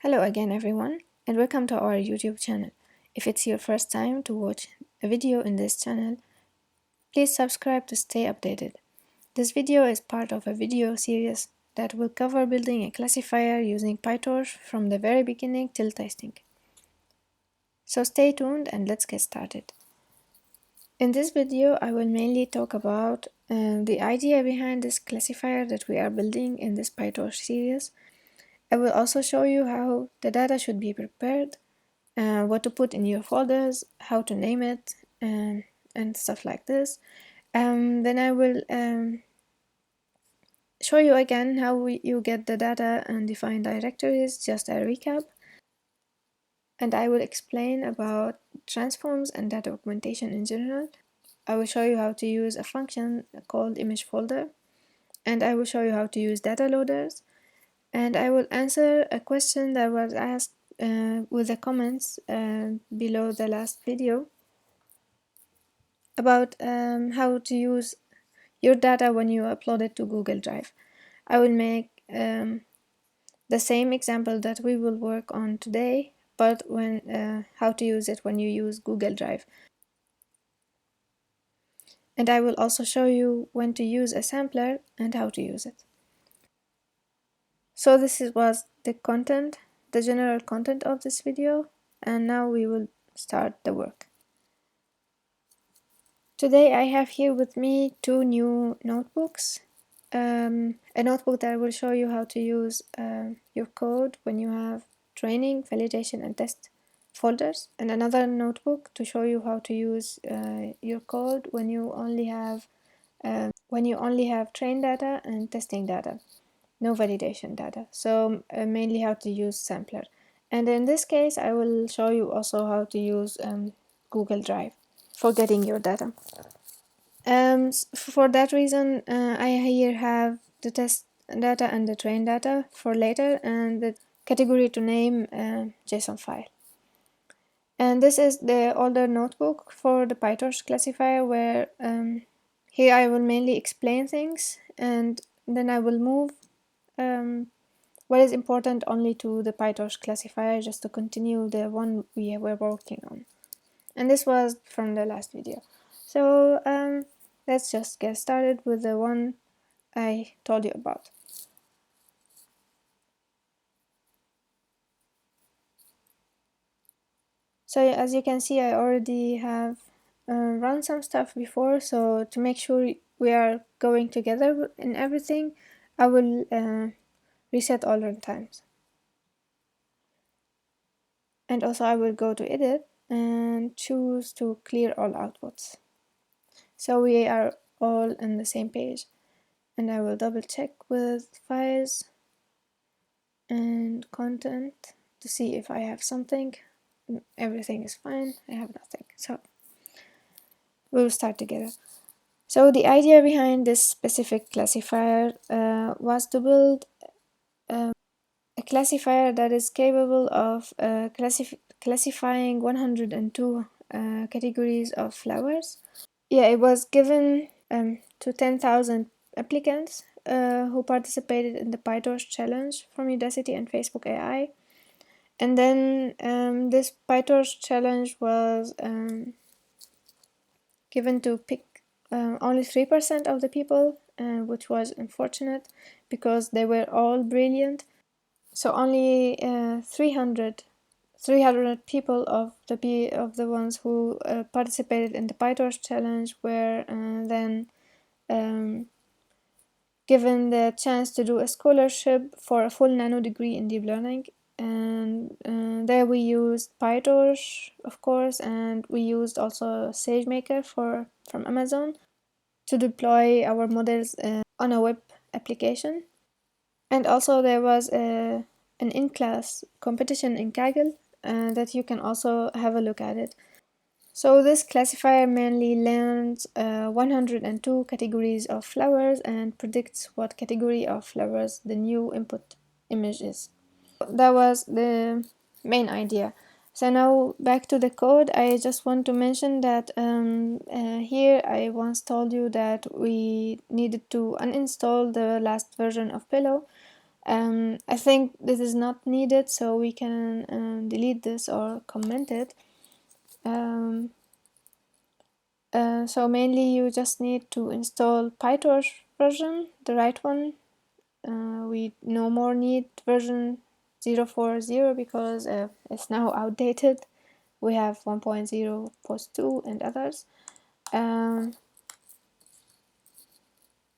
Hello again everyone, and welcome to our YouTube channel. If it's your first time to watch a video in this channel, please subscribe to stay updated. This video is part of a video series that will cover building a classifier using PyTorch from the very beginning till testing. So stay tuned and let's get started. In this video, I will mainly talk about the idea behind this classifier that we are building in this PyTorch series. I will also show you how the data should be prepared, what to put in your folders, how to name it, and stuff like this. Then I will show you again how you get the data and define directories, just a recap. And I will explain about transforms and data augmentation in general. I will show you how to use a function called ImageFolder, and I will show you how to use data loaders. And I will answer a question that was asked with the comments below the last video about how to use your data when you upload it to Google Drive. I will make the same example that we will work on today, but how to use it when you use Google Drive. And I will also show you when to use a sampler and how to use it. So this was the content, the general content of this video, and now we will start the work. Today I have here with me two new notebooks. A notebook that will show you how to use your code when you have training, validation, and test folders, and another notebook to show you how to use your code when you only have train data and testing data, no validation data. So mainly how to use sampler. And in this case, I will show you also how to use Google Drive for getting your data. For that reason, I here have the test data and the train data for later, and the category to name JSON file. And this is the older notebook for the PyTorch classifier, where here I will mainly explain things, and then I will move what is important only to the PyTorch classifier, just to continue the one we were working on. And this was from the last video. So let's just get started with the one I told you about. So as you can see, I already have run some stuff before, so to make sure we are going together in everything, I will reset all runtimes. And also I will go to edit and choose to clear all outputs. So we are all on the same page. And I will double check with files and content to see if I have something. Everything is fine, I have nothing. So we'll start together. So the idea behind this specific classifier was to build a classifier that is capable of classifying 102 categories of flowers. Yeah, it was given to 10,000 applicants who participated in the PyTorch challenge from Udacity and Facebook AI. And then this PyTorch challenge was given to pick only 3% of the people, which was unfortunate because they were all brilliant. So only 300 people of the ones who participated in the PyTorch challenge were then given the chance to do a scholarship for a full nano degree in deep learning. And there we used PyTorch, of course, and we used also SageMaker from Amazon to deploy our models on a web application. And also there was an in-class competition in Kaggle that you can also have a look at it. So this classifier mainly learns 102 categories of flowers and predicts what category of flowers the new input image is. That was the main idea. So now back to the code. I just want to mention that here I once told you that we needed to uninstall the last version of Pillow. I think this is not needed, so we can delete this or comment it. So mainly you just need to install PyTorch version, the right one. We no more need version 040 because it's now outdated. We have 1.0 post 2 and others.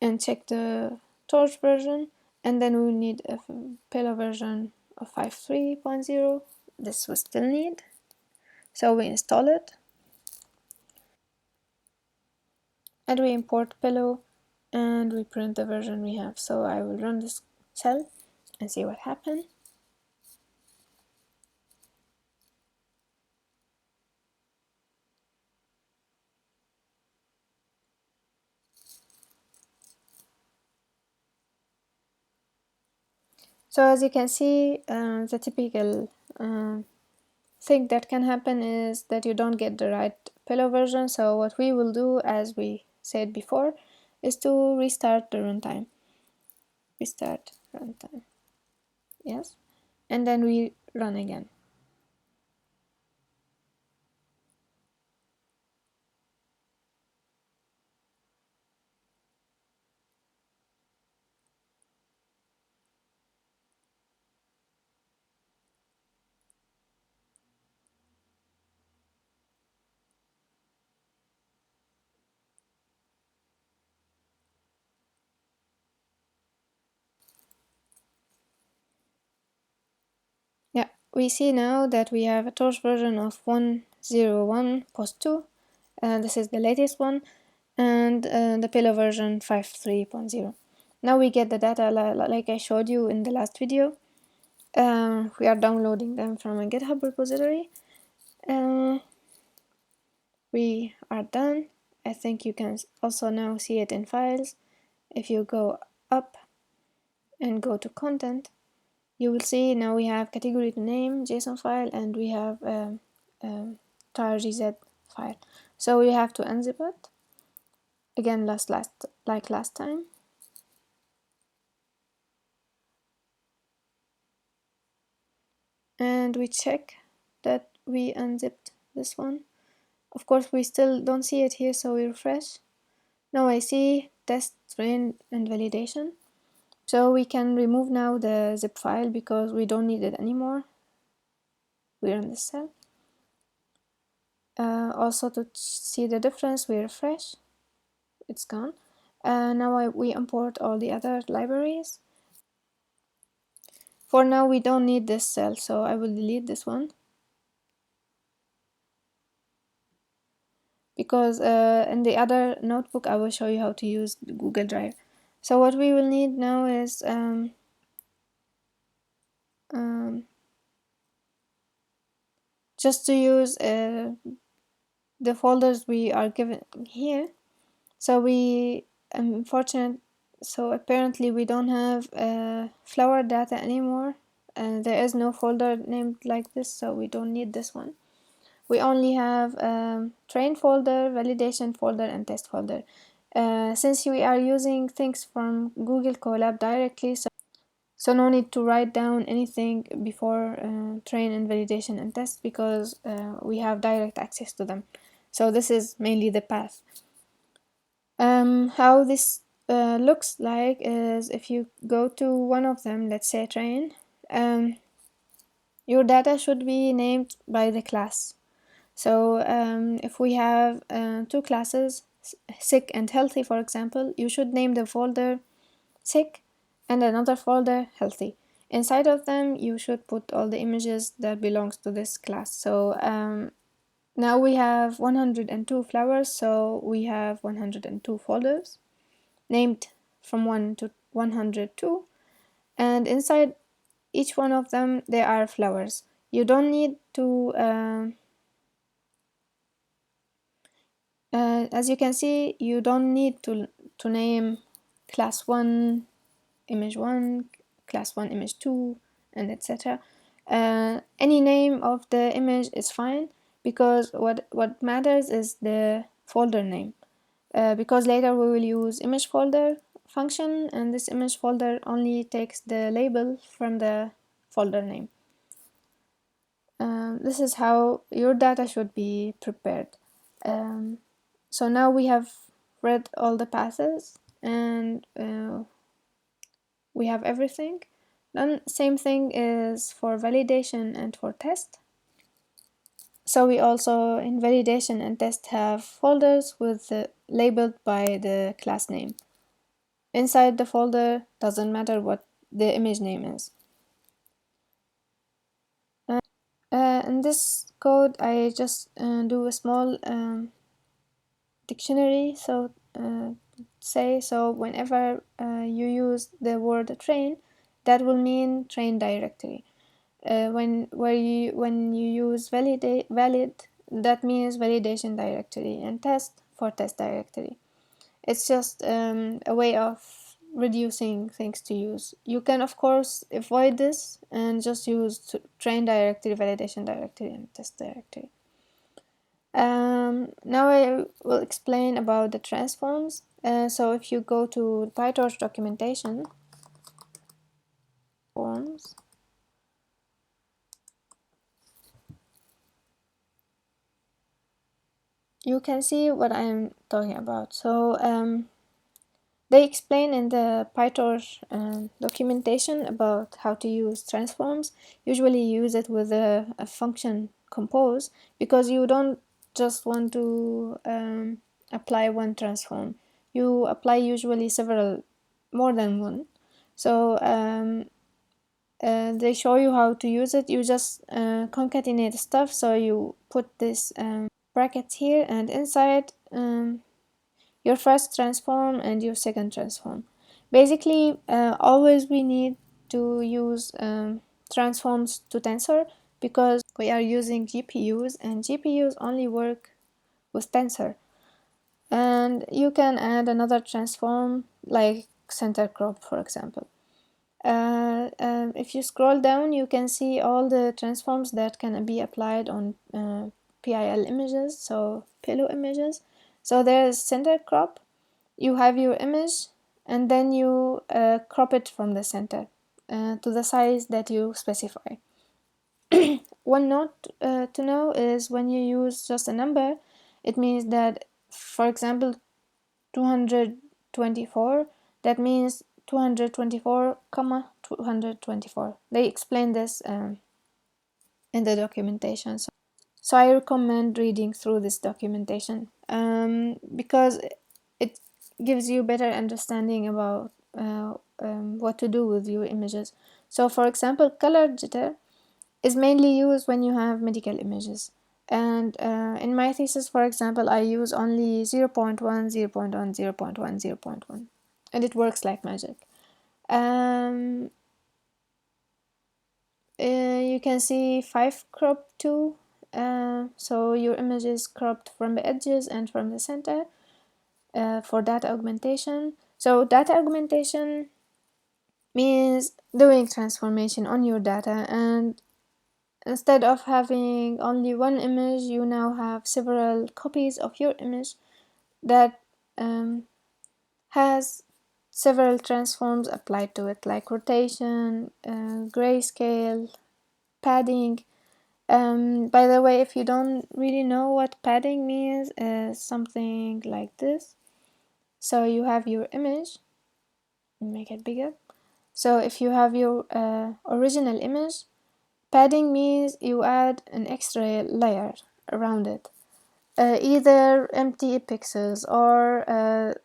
And check the torch version, and then we need a pillow version of 5.3.0. This we still need, so we install it and we import pillow and we print the version we have. So I will run this cell and see what happens. So as you can see, the typical thing that can happen is that you don't get the right pillow version. So what we will do, as we said before, is to restart the runtime. Restart runtime. Yes. And then we run again. Yeah, we see now that we have a torch version of 1.01 post 2, and this is the latest one, and the pillow version 5.3.0. Now we get the data like I showed you in the last video. We are downloading them from a GitHub repository. We are done. I think you can also now see it in files. If you go up and go to content, you will see now we have category to name JSON file and we have tar.gz file. So we have to unzip it again, like last time. And we check that we unzipped this one. Of course, we still don't see it here, so we refresh. Now I see test, train, and validation. So we can remove now the zip file because we don't need it anymore. We run this cell. Also to see the difference, we refresh. It's gone. Now we import all the other libraries. For now we don't need this cell, so I will delete this one. Because in the other notebook I will show you how to use Google Drive. So what we will need now is just to use the folders we are given here. So we unfortunate. So apparently we don't have flower data anymore. There is no folder named like this, so we don't need this one. We only have train folder, validation folder, and test folder. Since we are using things from Google Colab directly, so no need to write down anything before train and validation and test because we have direct access to them. So this is mainly the path. How this looks like is if you go to one of them, let's say train, your data should be named by the class. So if we have two classes, sick and healthy, for example, you should name the folder sick and another folder healthy. Inside of them, you should put all the images that belongs to this class. So now we have 102 flowers, so we have 102 folders named from 1 to 102, and inside each one of them there are flowers. You don't need to as you can see, you don't need to name class 1 image 1, class 1 image 2, and etc. Any name of the image is fine because what matters is the folder name. Because later we will use ImageFolder function, and this image folder only takes the label from the folder name. This is how your data should be prepared. So now we have read all the passes and we have everything. Then same thing is for validation and for test. So we also in validation and test have folders with labeled by the class name. Inside the folder doesn't matter what the image name is. In this code I just do a small dictionary. So whenever you use the word train, that will mean train directory. When you use valid, that means validation directory, and test for test directory. It's just a way of reducing things to use. You can of course avoid this and just use train directory, validation directory, and test directory. Now I will explain about the transforms. So if you go to PyTorch documentation, forms, you can see what I'm talking about. So they explain in the PyTorch documentation about how to use transforms. Usually you use it with a function compose, because you don't just want to apply one transform. You apply usually more than one. So they show you how to use it. You just concatenate stuff. So you put this brackets here, and inside your first transform and your second transform. Basically, always we need to use transforms to tensor, because we are using GPUs, and GPUs only work with tensor. And you can add another transform like center crop, for example. If you scroll down, you can see all the transforms that can be applied on PIL images, so pillow images. So there's center crop. You have your image, and then you crop it from the center to the size that you specify. One note to know is when you use just a number, it means that, for example, 224, that means 224, 224. They explain this in the documentation. So I recommend reading through this documentation because it gives you better understanding about what to do with your images. So for example, color jitter is mainly used when you have medical images. And in my thesis, for example, I use only 0.1, 0.1, 0.1, 0.1, and it works like magic. You can see 5 crop too. So your image is cropped from the edges and from the center for data augmentation. So data augmentation means doing transformation on your data, and instead of having only one image, you now have several copies of your image that has several transforms applied to it, like rotation, grayscale, padding. By the way, if you don't really know what padding means, something like this. So you have your image, make it bigger. So if you have your original image, padding means you add an extra layer around it. Either empty pixels or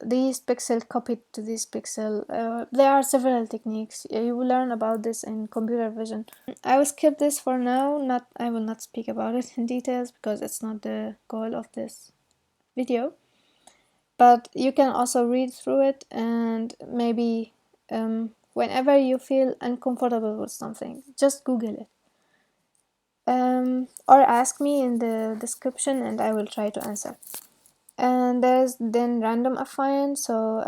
these pixels copied to this pixel. There are several techniques. You will learn about this in computer vision. I will skip this for now. I will not speak about it in details because it's not the goal of this video. But you can also read through it, and maybe whenever you feel uncomfortable with something, just Google it. Or ask me in the description and I will try to answer. And there's then random affine. So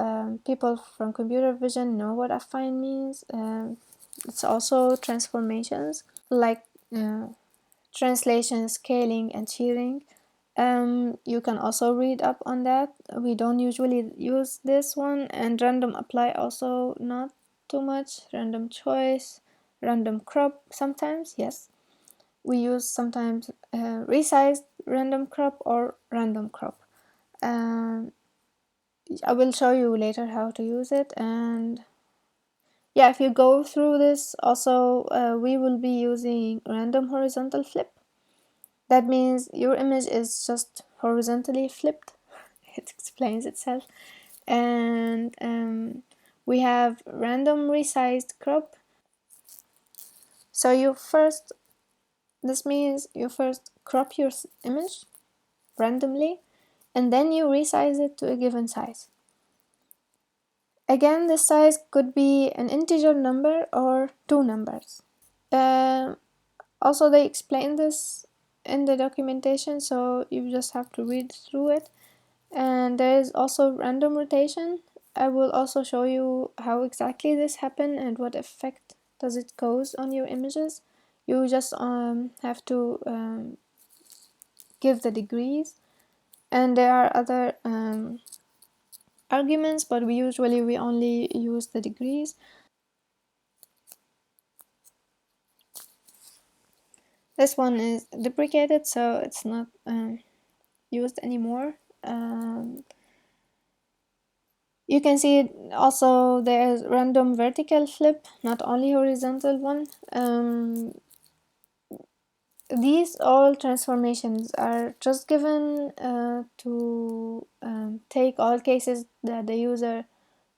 people from computer vision know what affine means. It's also transformations like translation, scaling, and shearing. You can also read up on that. We don't usually use this one, and random apply also not too much. Random choice, random crop sometimes, yes. We use sometimes resized random crop or random crop. I will show you later how to use it. And yeah, if you go through this also, we will be using random horizontal flip. That means your image is just horizontally flipped. It explains itself. And we have random resized crop. So this means you first crop your image randomly, and then you resize it to a given size. Again, this size could be an integer number or two numbers. Also, they explain this in the documentation, so you just have to read through it. And there is also random rotation. I will also show you how exactly this happens and what effect does it cause on your images. You just have to give the degrees, and there are other arguments, but we only use the degrees. This one is deprecated, so it's not used anymore. You can see also there's random vertical flip, not only horizontal one. These all transformations are just given to take all cases that the user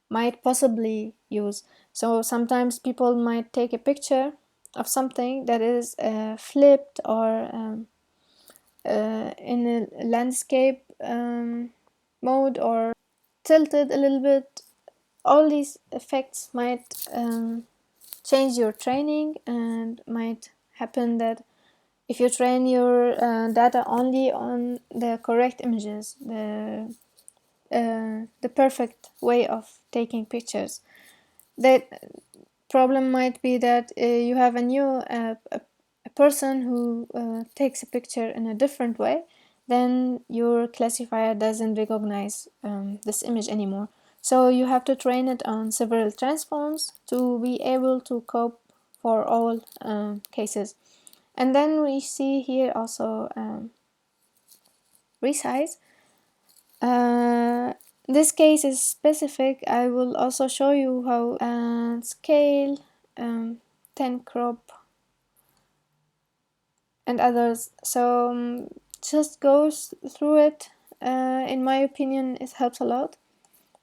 might possibly use. So sometimes people might take a picture of something that is flipped or in a landscape mode or tilted a little bit. All these effects might change your training, and might happen that if you train your data only on the correct images, the perfect way of taking pictures, that problem might be that you have a person who takes a picture in a different way, then your classifier doesn't recognize this image anymore. So you have to train it on several transforms to be able to cope for all cases. And then we see here also resize. This case is specific. I will also show you how scale, 10 crop, and others. So just goes through it. In my opinion, it helps a lot.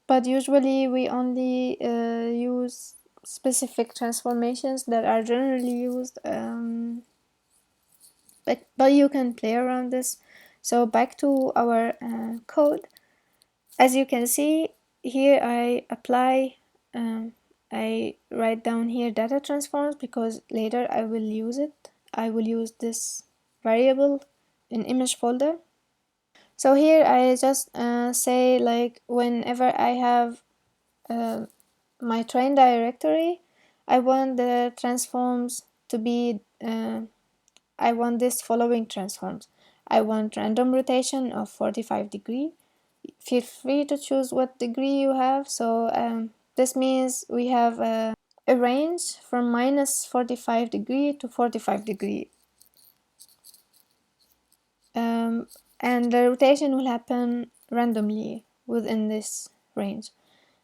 But usually we only use specific transformations that are generally used. But you can play around this. So back to our code. As you can see here, I apply, I write down here data transforms because later I will use it. I will use this variable in ImageFolder. So here I just say, like, whenever I have my train directory, I want the transforms to be, I want this following transforms. I want random rotation of 45 degree. Feel free to choose what degree you have. So this means we have a range from minus 45 degree to 45 degree. And the rotation will happen randomly within this range.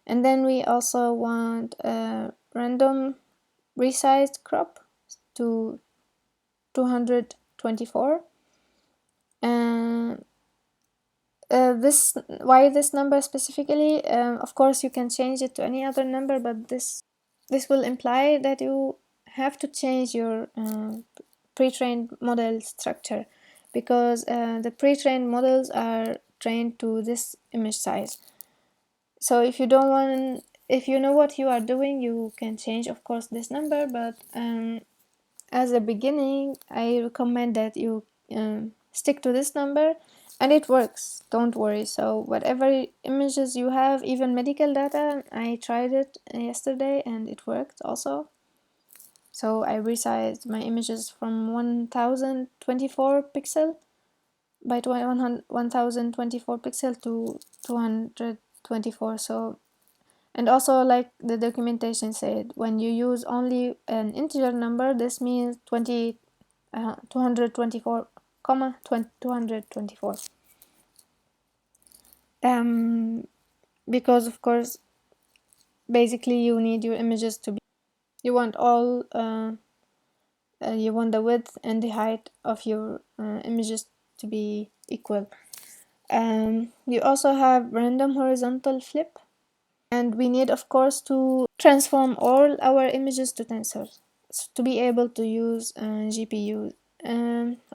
And then we also want a random resized crop to 224. And why this number specifically? Of course, you can change it to any other number, but this will imply that you have to change your pre-trained model structure, because the pre-trained models are trained to this image size. So if you know what you are doing, you can change, of course, this number, but as a beginning, I recommend that you stick to this number, and it works, don't worry. So whatever images you have, even medical data, I tried it yesterday and it worked also. So I resized my images from 1024 pixel by 1024 pixel to 224. So, and also, like the documentation said, when you use only an integer number, this means 224 comma 224, because of course basically you need your images to be, you want all you want the width and the height of your images to be equal. You also have random horizontal flip, and we need of course to transform all our images to tensors to be able to use GPU.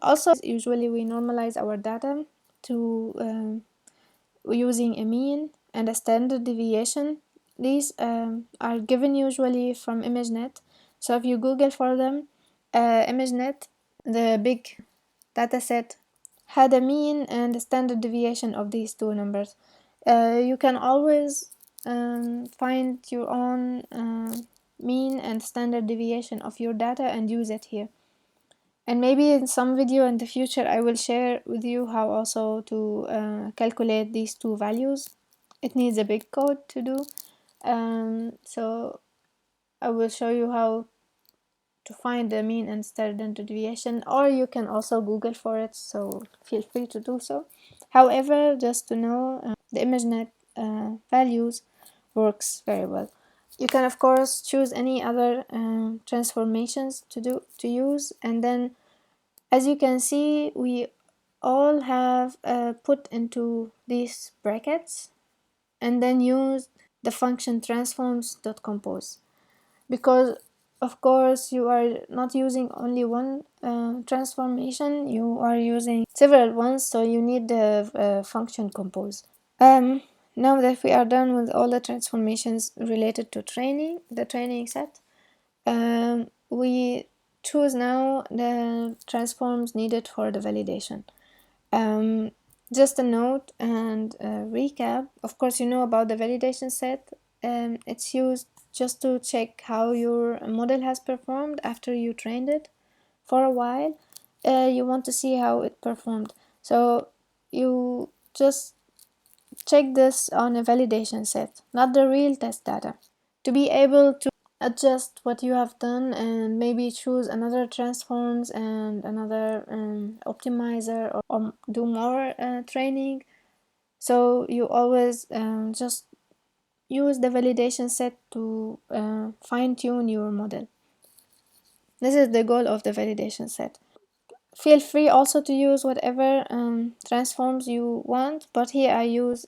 Also, usually we normalize our data to using a mean and a standard deviation. These are given usually from ImageNet. So if you Google for them, ImageNet, the big dataset, had a mean and a standard deviation of these two numbers. You can always find your own mean and standard deviation of your data and use it here. And maybe in some video in the future I will share with you how also to calculate these two values. It needs a big code to do, so I will show you how to find the mean and standard deviation, or you can also Google for it, so feel free to do so. However, just to know, the ImageNet values works very well. You can of course choose any other transformations to use, and then as you can see, we all have put into these brackets and then use the function transforms.compose, because of course you are not using only one transformation, you are using several ones, so you need the function compose. Now that we are done with all the transformations related to the training set, we choose now the transforms needed for the validation. Just a note and a recap. Of course, you know about the validation set. It's used just to check how your model has performed after you trained it for a while. You want to see how it performed. So you just check this on a validation set, not the real test data, to be able to adjust what you have done and maybe choose another transforms and another optimizer, or do more training. So you always just use the validation set to fine-tune your model. This is the goal of the validation set. Feel free also to use whatever transforms you want, but here I use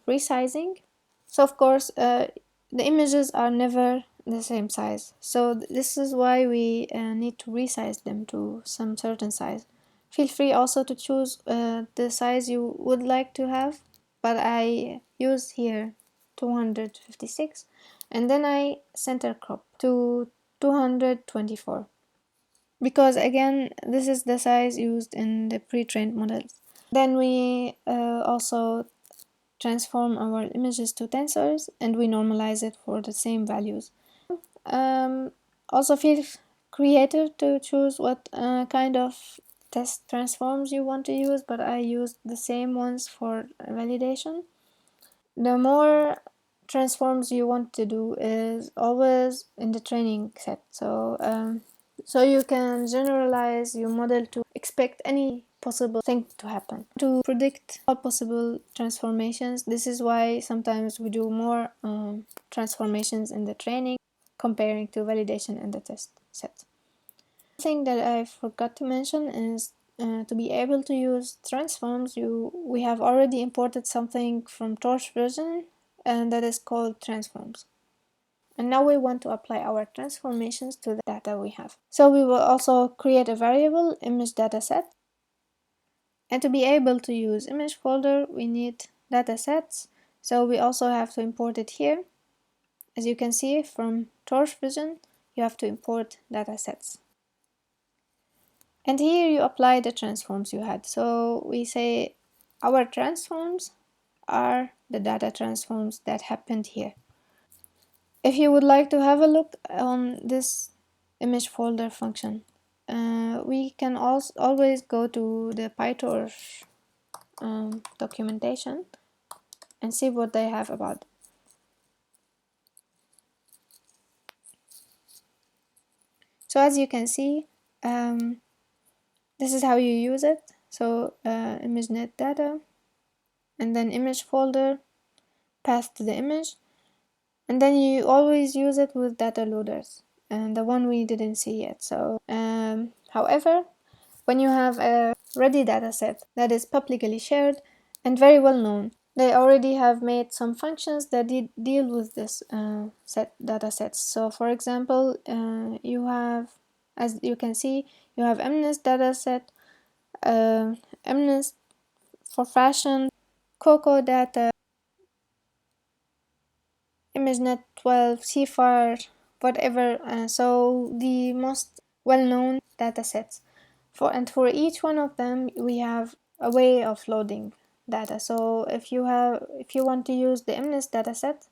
resizing. So of course the images are never the same size, so this is why we need to resize them to some certain size. Feel free also to choose the size you would like to have, but I use here 256, and then I center crop to 224, because again this is the size used in the pre-trained models. Then we also transform our images to tensors and we normalize it for the same values. Also feel creative to choose what kind of test transforms you want to use, but I used the same ones for validation. The more transforms you want to do is always in the training set, so you can generalize your model to expect any possible thing to happen, to predict all possible transformations. This is why sometimes we do more transformations in the training comparing to validation and the test set. One thing that I forgot to mention is to be able to use transforms, we have already imported something from Torch version, and that is called transforms. And now we want to apply our transformations to the data we have. So we will also create a variable image dataset. And to be able to use ImageFolder, we need datasets. So we also have to import it here. As you can see from Torch version, you have to import datasets. And here you apply the transforms you had. So we say our transforms are the data transforms that happened here. If you would like to have a look on this image folder function, we can also always go to the PyTorch documentation and see what they have about. So as you can see, this is how you use it. So ImageNet data, and then image folder, path to the image, and then you always use it with data loaders, and the one we didn't see yet. So however, when you have a ready dataset that is publicly shared and very well known, they already have made some functions that deal with this datasets. So for example, you have, as you can see, you have MNIST dataset, MNIST for fashion, Coco data, ImageNet 12, CFAR, whatever. So the most well-known datasets. For each one of them, we have a way of loading data. So if you want to use the MNIST dataset,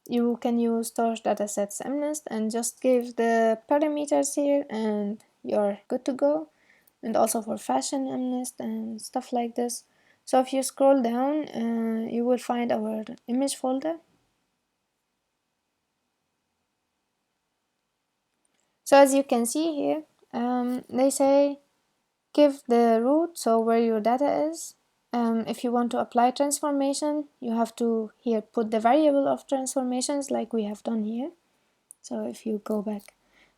you can use storage datasets MNIST and just give the parameters here, and you're good to go. And also for fashion MNIST and stuff like this. So if you scroll down, you will find our image folder. So as you can see here, they say give the root, so where your data is. If you want to apply transformation, you have to here put the variable of transformations like we have done here. So if you go back,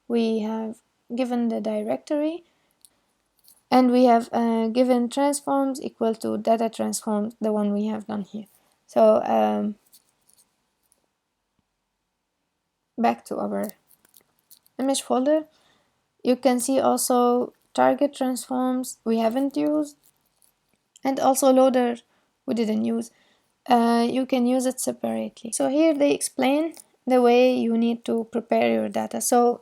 we have given the directory, and we have given transforms equal to data transforms, the one we have done here. So back to our image folder, you can see also target transforms we haven't used, and also loader we didn't use. You can use it separately. So here they explain the way you need to prepare your data. So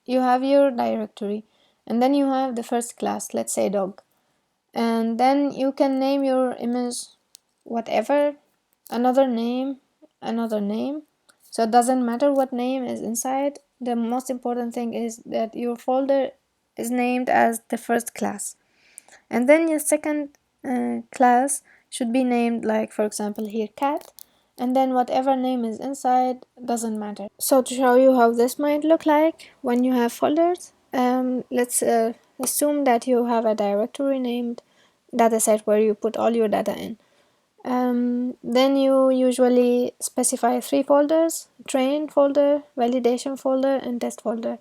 you have your directory, and then you have the first class, let's say dog, and then you can name your image whatever, another name, so it doesn't matter what name is inside. The most important thing is that your folder is named as the first class, and then your second class should be named, like for example here cat, and then whatever name is inside doesn't matter. So to show you how this might look like when you have folders, let's assume that you have a directory named dataset where you put all your data in. Then you usually specify 3 folders: train folder, validation folder, and test folder.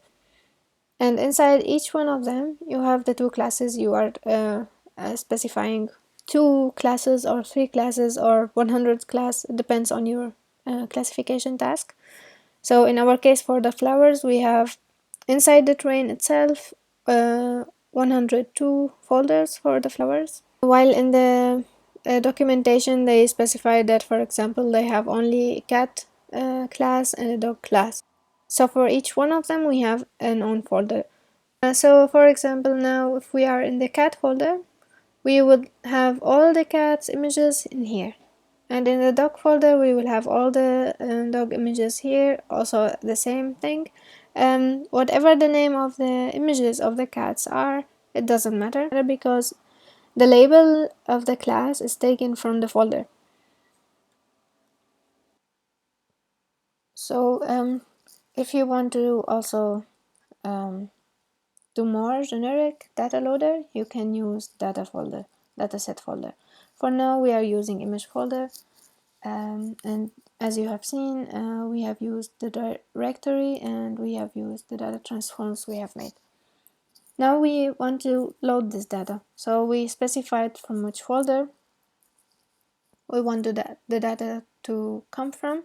And inside each one of them, you have the 2 classes you are specifying. 2 classes or 3 classes or 100 class, it depends on your classification task. So in our case for the flowers, we have inside the train itself 102 folders for the flowers, while in the documentation they specify that, for example, they have only a cat class and a dog class. So for each one of them we have an own folder. So for example, now if we are in the cat folder, we would have all the cat's images in here, and in the dog folder we will have all the dog images here, also the same thing. Whatever the name of the images of the cats are, it doesn't matter because the label of the class is taken from the folder. So if you want to also do more generic data loader, you can use dataset folder. For now we are using image folder, and as you have seen, we have used the directory and we have used the data transforms we have made. Now we want to load this data, so we specified from which folder we want the data to come from,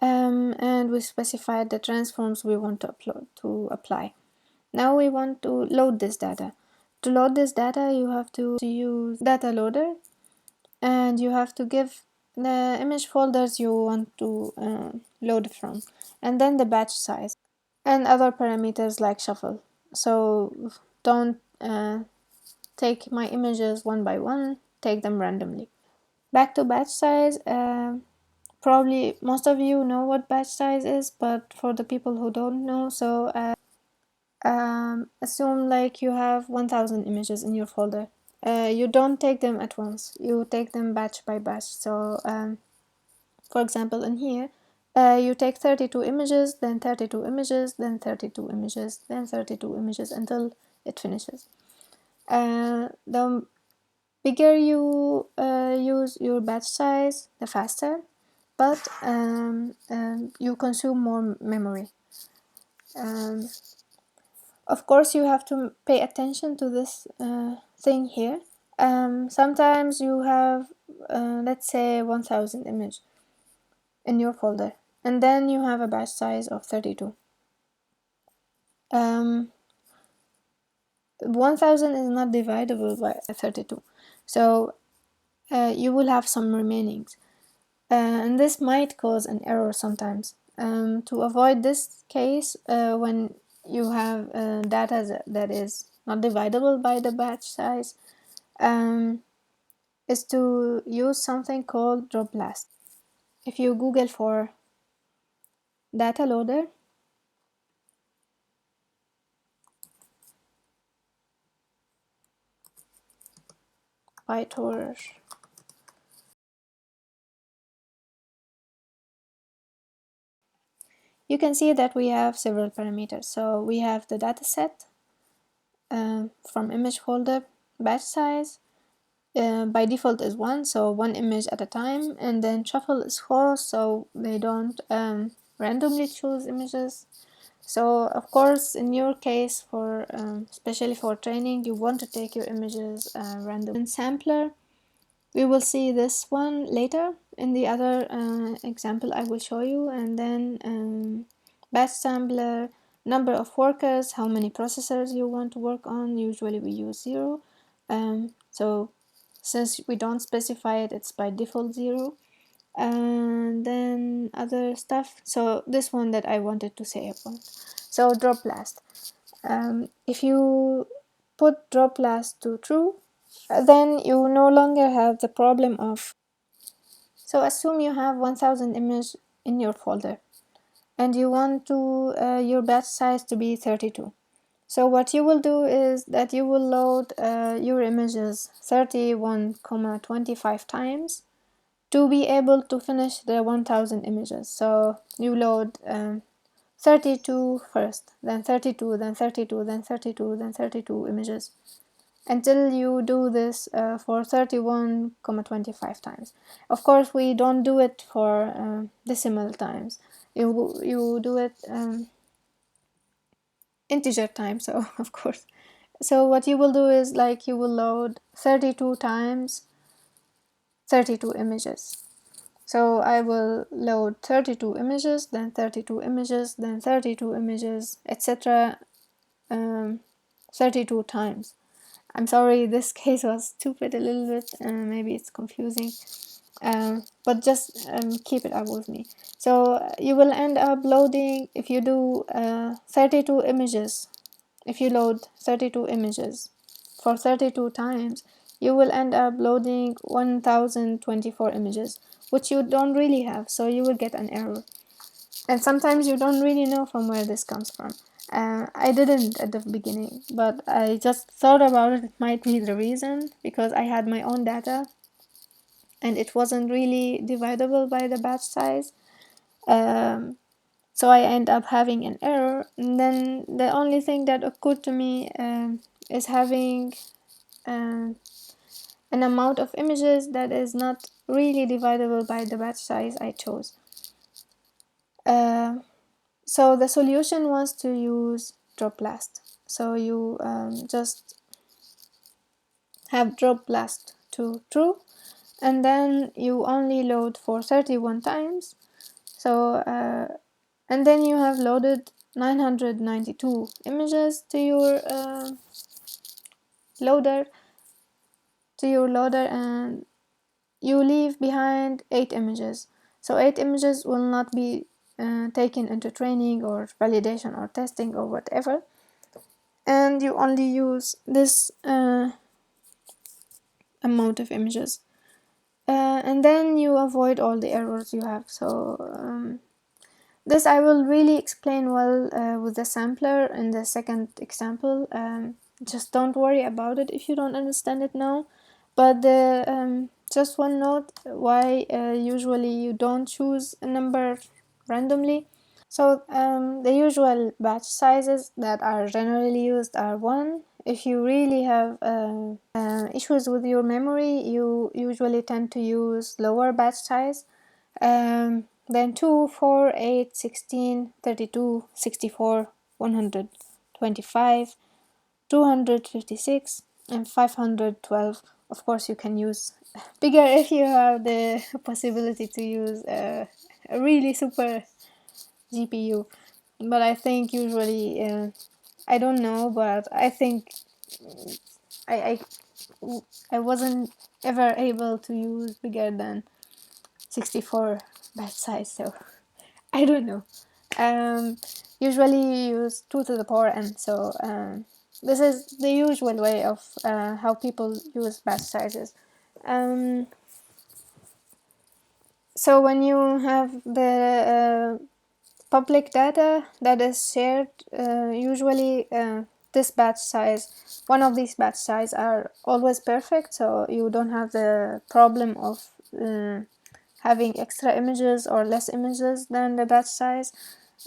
and we specified the transforms we want to apply. Now we want to load this data. To load this data, you have to use data loader, and you have to give the image folders you want to load from, and then the batch size and other parameters like shuffle. So don't take my images one by one, take them randomly. Back to batch size, probably most of you know what batch size is, but for the people who don't know, so assume like you have 1000 images in your folder, you don't take them at once, you take them batch by batch. So for example, in here, you take 32 images, then 32 images, then 32 images, then 32 images until it finishes. The bigger you use your batch size, the faster, but you consume more memory. Of course, you have to pay attention to this thing here. Sometimes you have, let's say, 1000 image in your folder, and then you have a batch size of 32. 1000 is not dividable by 32, so you will have some remainings, and this might cause an error sometimes. To avoid this case, when you have data that is not dividable by the batch size, is to use something called drop last. If you Google for Dataloader, PyTorch, you can see that we have several parameters. So we have the dataset from image folder, batch size, by default is 1, so 1 image at a time, and then shuffle is false, so they don't randomly choose images. So of course, in your case, for especially for training, you want to take your images random. And sampler, we will see this one later in the other example I will show you, and then batch sampler, number of workers, how many processors you want to work on. Usually we use 0. So since we don't specify it, it's by default 0. And then other stuff. So this one that I wanted to say about. So drop last. If you put drop last to true, then you no longer have the problem of. So assume you have 1000 images in your folder, and you want to your batch size to be 32. So what you will do is that you will load your images 31,25 times to be able to finish the 1000 images. So you load 32 first, then 32, then 32, then 32, then 32 images, until you do this for 31,25 times. Of course, we don't do it for decimal times. You do it integer time, so of course. So what you will do is, like, you will load 32 times 32 images. So I will load 32 images, then 32 images, then 32 images, etc. 32 times. I'm sorry, this case was stupid a little bit, maybe it's confusing, but just keep it up with me. So you will end up loading, if you do 32 images, if you load 32 images for 32 times, you will end up loading 1024 images, which you don't really have, so you will get an error. And sometimes you don't really know from where this comes from. I didn't at the beginning, but I just thought about it. It might be the reason, because I had my own data and it wasn't really dividable by the batch size. So I end up having an error. And then the only thing that occurred to me is having an amount of images that is not really dividable by the batch size I chose. So the solution was to use drop last. So you just have drop last to true, and then you only load for 31 times. So and then you have loaded 992 images to your loader, and you leave behind 8 images. So 8 images will not be taken into training or validation or testing or whatever, and you only use this amount of images, and then you avoid all the errors you have. So this I will really explain well with the sampler in the second example. just don't worry about it if you don't understand it now. But just one note why usually you don't choose a number randomly. So the usual batch sizes that are generally used are 1. If you really have issues with your memory, you usually tend to use lower batch size. Then 2, 4, 8, 16, 32, 64, 125, 256, and 512. Of course, you can use bigger if you have the possibility to use a really super GPU. But I think usually, I don't know, but I think I, I, I wasn't ever able to use bigger than 64 batch size, so I don't know. Um, Usually you use 2 to the power n, so this is the usual way of how people use batch sizes. So when you have the public data that is shared, usually this batch size, one of these batch size are always perfect, so you don't have the problem of having extra images or less images than the batch size.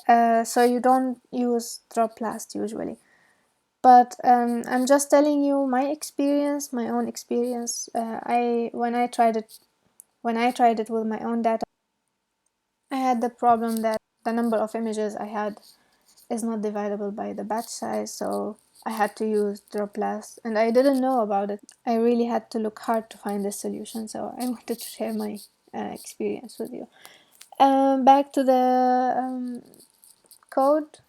So you don't use drop last usually. But I'm just telling you my experience, my own experience. When I tried it with my own data, I had the problem that the number of images I had is not divisible by the batch size, so I had to use drop last, and I didn't know about it. I really had to look hard to find this solution, so I wanted to share my experience with you. Back to the code.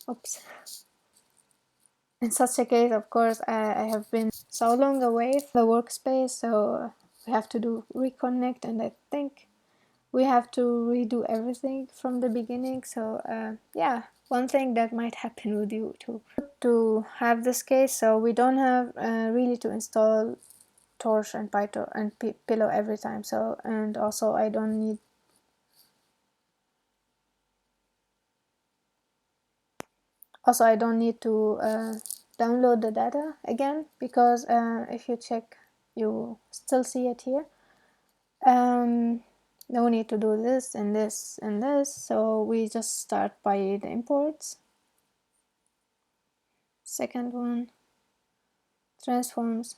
Oops. In such a case, of course, I have been so long away from the workspace, so we have to reconnect, and I think we have to redo everything from the beginning. So yeah, one thing that might happen with you too, to have this case, so we don't have really to install Torch and Python and Pillow every time. So, and also I don't need to download the data again, because if you check, you still see it here. No need to do this and this and this, so we just start by the imports. Second one, transforms,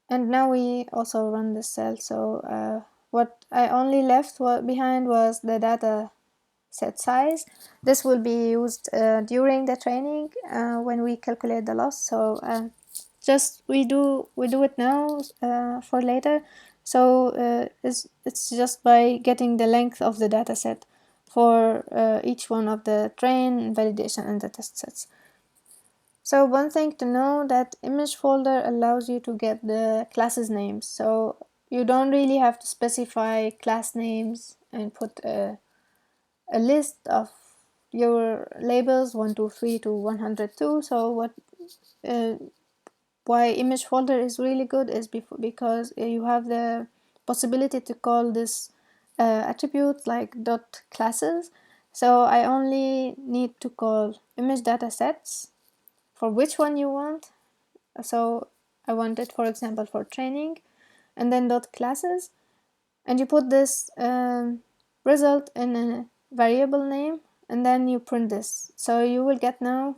and now we also run the cell. So what I only left behind was the data set size. This will be used during the training when we calculate the loss. So just we do it now for later. So it's just by getting the length of the data set for each one of the train, validation, and the test sets. So one thing to know, that ImageFolder allows you to get the classes names. So you don't really have to specify class names and put a list of your labels 123 to 102. So why ImageFolder is really good is because you have the possibility to call this attribute like dot classes. So I only need to call image data sets for which one you want. So I want it, for example, for training, and then dot classes, and you put this result in a variable name, and then you print this. So you will get now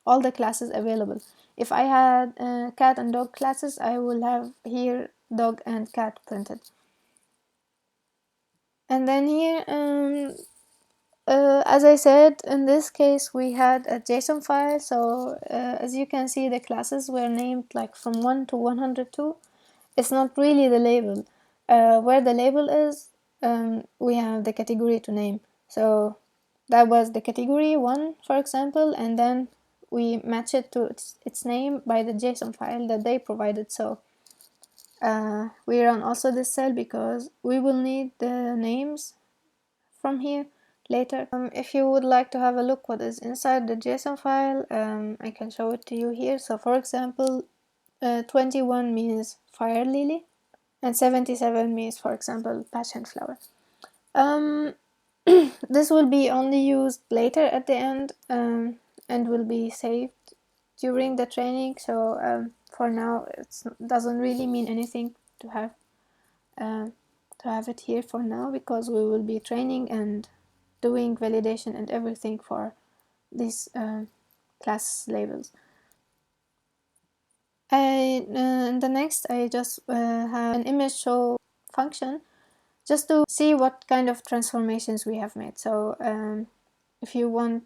all the classes available. If I had cat and dog classes, I will have here dog and cat printed. And then here, as I said, in this case we had a JSON file. So as you can see, the classes were named like from 1 to 102. It's not really the label. Where the label is, we have the category to name. So that was the category 1, for example, and then we match it to its name by the JSON file that they provided. So we run also this cell because we will need the names from here later. If you would like to have a look what is inside the JSON file, I can show it to you here. So for example, 21 means fire lily, and 77 means, for example, passion flower. This will be only used later at the end and will be saved during the training, so for now it doesn't really mean anything to have it here for now, because we will be training and doing validation and everything for these class labels. In the next, I just have an image show function just to see what kind of transformations we have made. So if you want,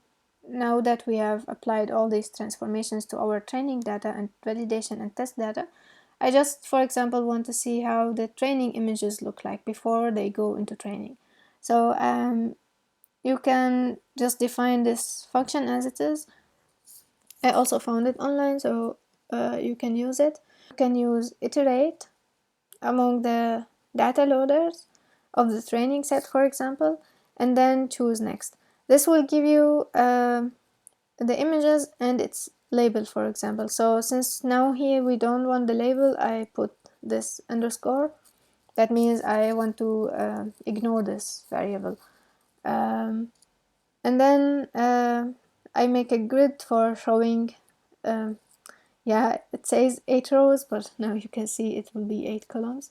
now that we have applied all these transformations to our training data and validation and test data, I just, for example, want to see how the training images look like before they go into training. So you can just define this function as it is. I also found it online, so you can use it. You can use iterate among the data loaders of the training set, for example, and then choose next. This will give you the images and its label, for example. So since now here we don't want the label, I put this underscore. That means I want to ignore this variable. And then I make a grid for showing, yeah, it says 8 rows, but now you can see it will be 8 columns.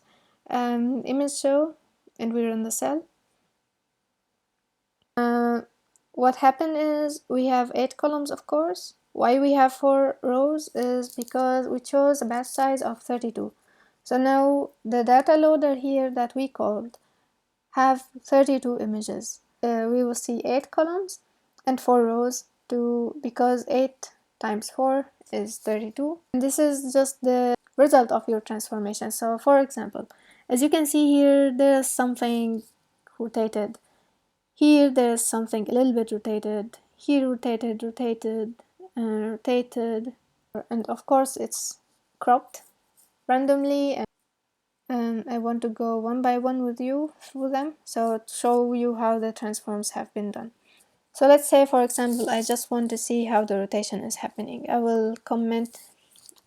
Image show, and we run the cell. What happened is we have 8 columns, of course. Why we have 4 rows is because we chose a batch size of 32. So now the data loader here that we called have 32 images. We will see 8 columns and 4 rows because 8 times 4 is 32. And this is just the result of your transformation. So for example, as you can see here, there's something rotated. Here there's something a little bit rotated. Here rotated, rotated. And of course it's cropped randomly. And I want to go one by one with you through them, so to show you how the transforms have been done. So let's say, for example, I just want to see how the rotation is happening. I will comment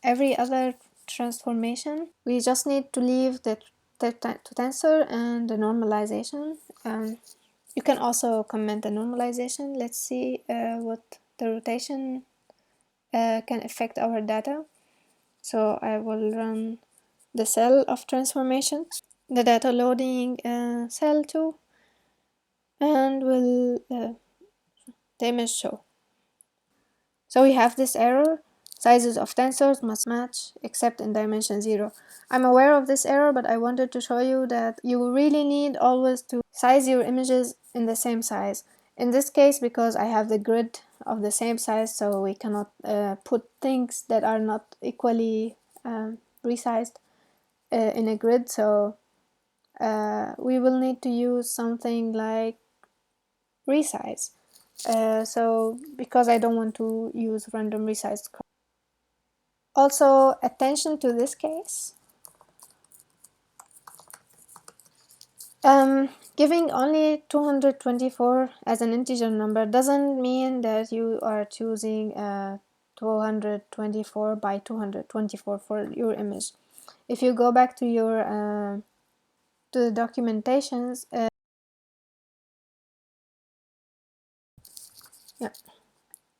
every other transformation. We just need to leave the to tensor and the normalization. You can also comment the normalization. Let's see what the rotation can affect our data. So I will run the cell of transformation, the data loading cell too, and will the image show. So we have this error: sizes of tensors must match except in dimension 0. I'm aware of this error, but I wanted to show you that you really need always to size your images in the same size. In this case, because I have the grid of the same size, so we cannot put things that are not equally resized in a grid, so we will need to use something like resize. So because I don't want to use random resized code. Also, attention to this case. Giving only 224 as an integer number doesn't mean that you are choosing 224 by 224 for your image. If you go back to your to the documentations, yeah.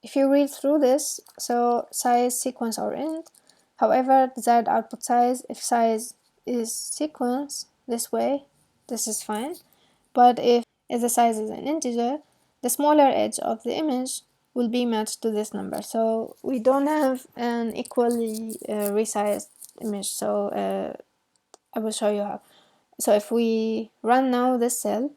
If you read through this, so size, sequence, or int, however, desired output size, if size is sequence this way, this is fine. But if the size is an integer, the smaller edge of the image will be matched to this number. So we don't have an equally resized image. So I will show you how. So if we run now this cell,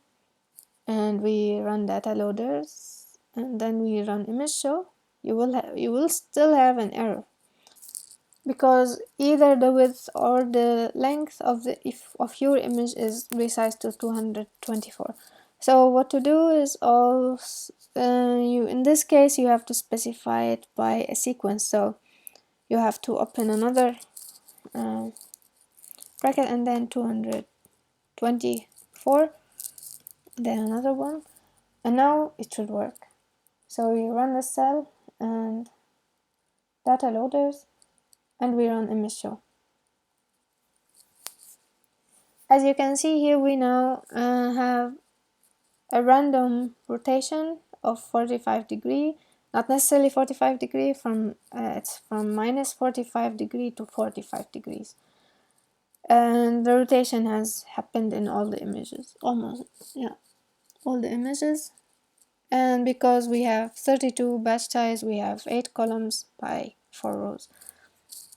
and we run data loaders, and then we run image show, you will still have an error, because either the width or the length of your image is resized to 224. So what to do is in this case you have to specify it by a sequence. So you have to open another bracket and then 224, then another one, and now it should work. So we run the cell and data loaders, and we run image show. As you can see here, we now have a random rotation of 45 degrees not necessarily 45 degree, it's from minus 45 degree to 45 degrees. And the rotation has happened in all the images, almost, yeah, all the images. And because we have 32 batch size, we have 8 columns by 4 rows.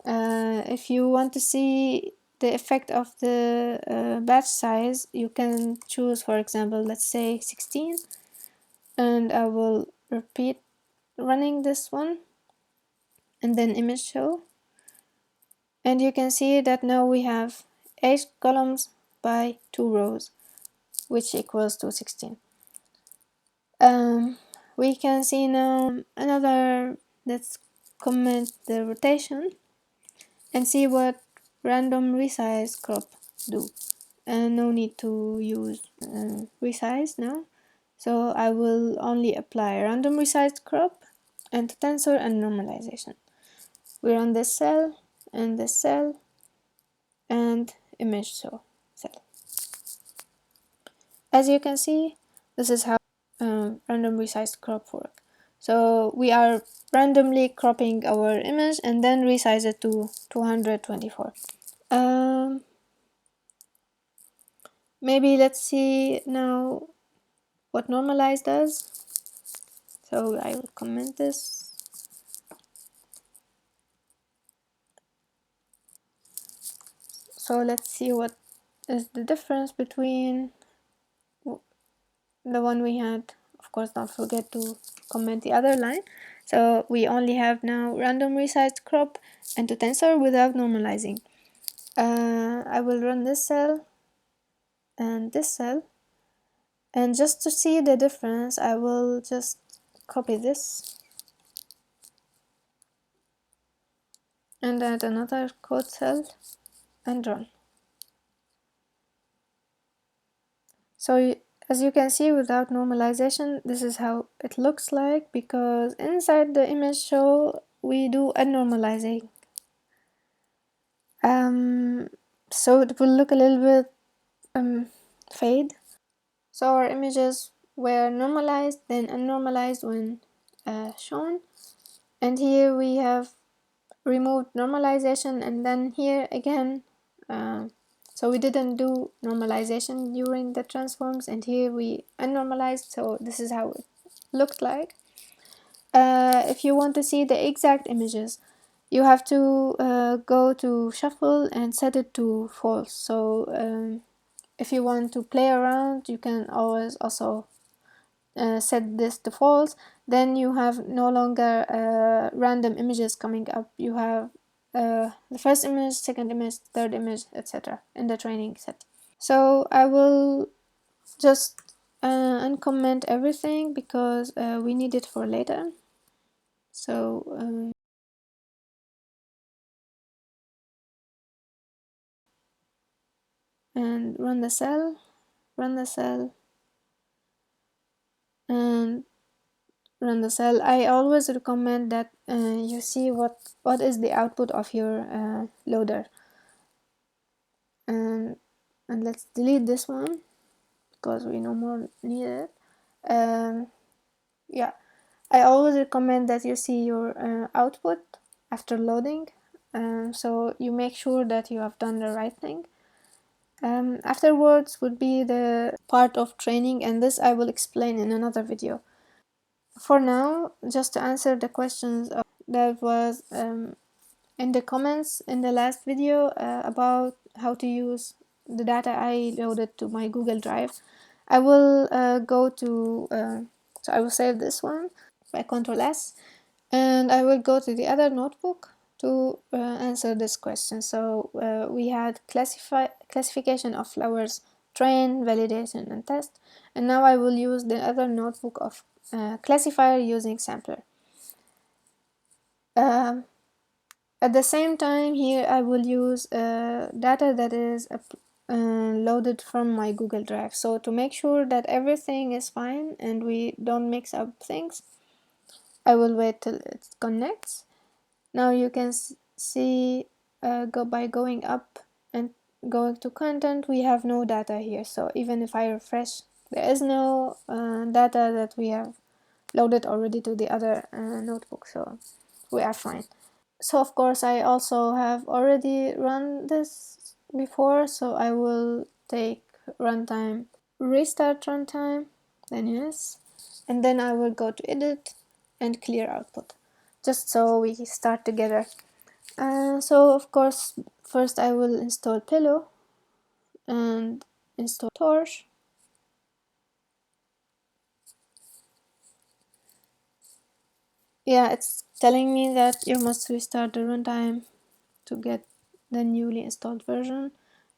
If you want to see the effect of the batch size, you can choose, for example, let's say 16, and I will repeat running this one, and then image show, and you can see that now we have 8 columns by 2 rows, which equals to 16. We can see now another, let's comment the rotation and see what random resize crop do. And no need to use resize now, so I will only apply random resize crop and tensor and normalization. We run this cell and this cell and image show cell. As you can see, this is how random resized crop work. So we are randomly cropping our image and then resize it to 224. Maybe let's see now what normalize does. So I will comment this. So let's see what is the difference between the one we had. Of course, don't forget to comment the other line. So we only have now random resized crop and to tensor without normalizing. I will run this cell and this cell, and just to see the difference I will just copy this and add another code cell and run. So as you can see, without normalization, this is how it looks like, because inside the image show we do a normalizing. So it will look a little bit fade. So our images were normalized, then unnormalized when shown, and here we have removed normalization, and then here again, so we didn't do normalization during the transforms, and here we unnormalized, so this is how it looked like. If you want to see the exact images, you have to go to shuffle and set it to false. So if you want to play around, you can always also set this to false. Then you have no longer random images coming up. You have the first image, second image, third image, etc. in the training set. So I will just uncomment everything because we need it for later. So and run the cell, and run the cell. I always recommend that you see what is the output of your loader. And let's delete this one because we no more need it. Yeah, I always recommend that you see your output after loading, so you make sure that you have done the right thing. Afterwards would be the part of training, and this I will explain in another video. For now, just to answer the questions that was in the comments in the last video about how to use the data I loaded to my Google Drive, I will go to, so I will save this one by Ctrl S, and I will go to the other notebook to answer this question. So we had classification of flowers, train, validation, and test, and now I will use the other notebook of classifier using sampler. At the same time, here I will use data that is loaded from my Google Drive. So to make sure that everything is fine and we don't mix up things, I will wait till it connects. Now you can see by going up and going to content, we have no data here. So even if I refresh, there is no data that we have loaded already to the other notebook, so we are fine. So of course I also have already run this before, so I will take runtime, restart runtime, then yes, and then I will go to edit and clear output, just so we start together. So of course first I will install Pillow and install Torch. Yeah, it's telling me that you must restart the runtime to get the newly installed version.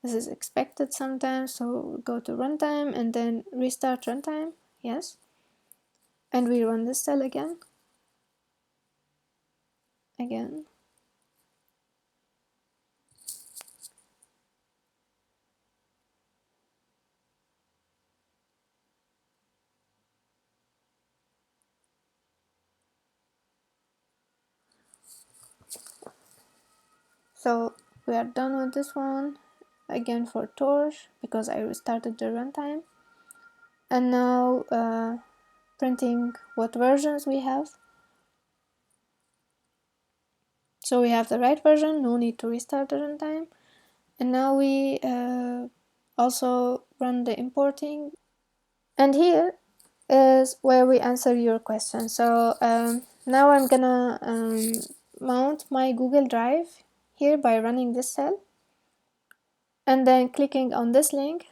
This is expected sometimes, so go to runtime and then restart runtime, yes. And we run this cell again. So we are done with this one. Again for Torch, because I restarted the runtime. And now printing what versions we have. So we have the right version, no need to restart the runtime. And now we also run the importing. And here is where we answer your question. So now I'm gonna mount my Google Drive here by running this cell and then clicking on this link,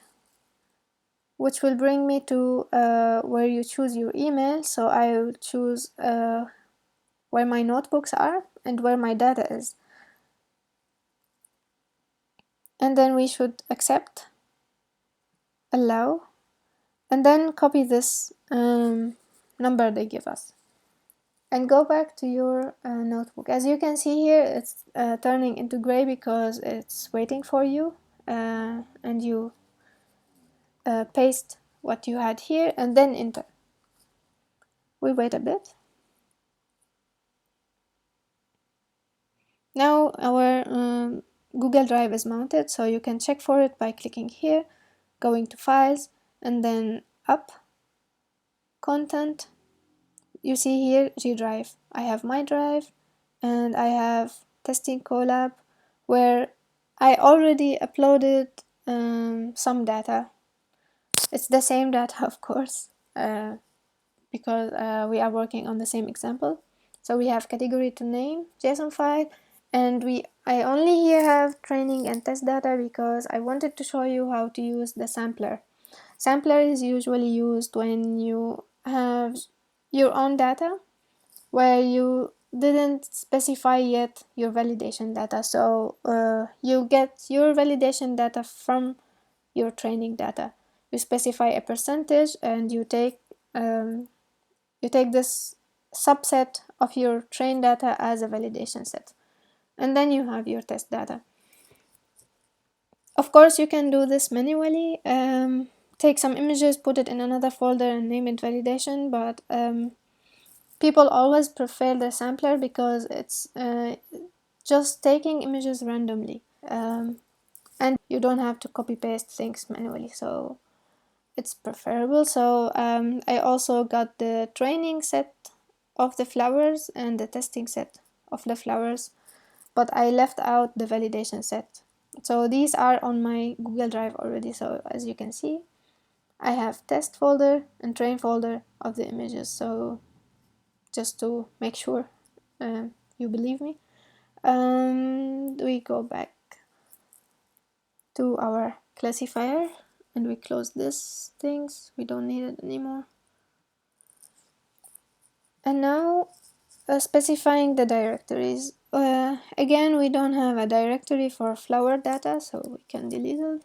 which will bring me to where you choose your email. So I will choose where my notebooks are and where my data is. And then we should accept, allow, and then copy this number they give us. And go back to your notebook. As you can see here, it's turning into gray because it's waiting for you, and you paste what you had here and then enter. We wait a bit. Now our Google Drive is mounted, so you can check for it by clicking here, going to Files, and then Up, Content. You see here G Drive. I have my drive, and I have Testing Collab, where I already uploaded some data. It's the same data, of course, because we are working on the same example. So we have category to name JSON file, and I only here have training and test data because I wanted to show you how to use the sampler. Sampler is usually used when you have your own data where you didn't specify yet your validation data. So you get your validation data from your training data. You specify a percentage and you take this subset of your trained data as a validation set. And then you have your test data. Of course, you can do this manually. Take some images, put it in another folder and name it validation, but people always prefer the sampler because it's just taking images randomly, and you don't have to copy paste things manually, so it's preferable. So I also got the training set of the flowers and the testing set of the flowers, but I left out the validation set. So these are on my Google Drive already. So as you can see, I have test folder and train folder of the images. So just to make sure you believe me, we go back to our classifier and we close this things. We don't need it anymore. And now specifying the directories. Again, we don't have a directory for flower data, so we can delete it.